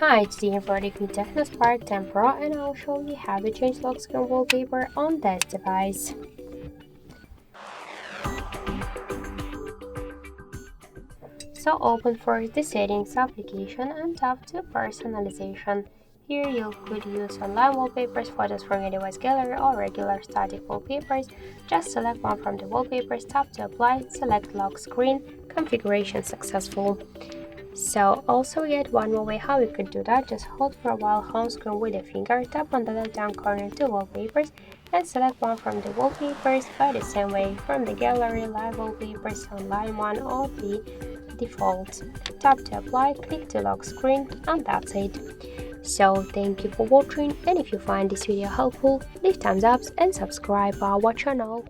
Hi, today I'm running Tecno Spark 10 Pro and I'll show you how to change lock screen wallpaper on this device. So open first the settings application and tap to personalization. Here you could use online wallpapers, photos from your device gallery or regular static wallpapers. Just select one from the wallpapers, tap to apply, select lock screen, configuration successful. So also yet one more way how you could do that, just hold for a while home screen with a finger, tap on the left down corner to wallpapers and select one from the wallpapers by the same way from the gallery, live wallpapers, online one or the default. Tap to apply, click to lock screen and that's it. So thank you for watching, and if you find this video helpful, leave thumbs up and subscribe our channel.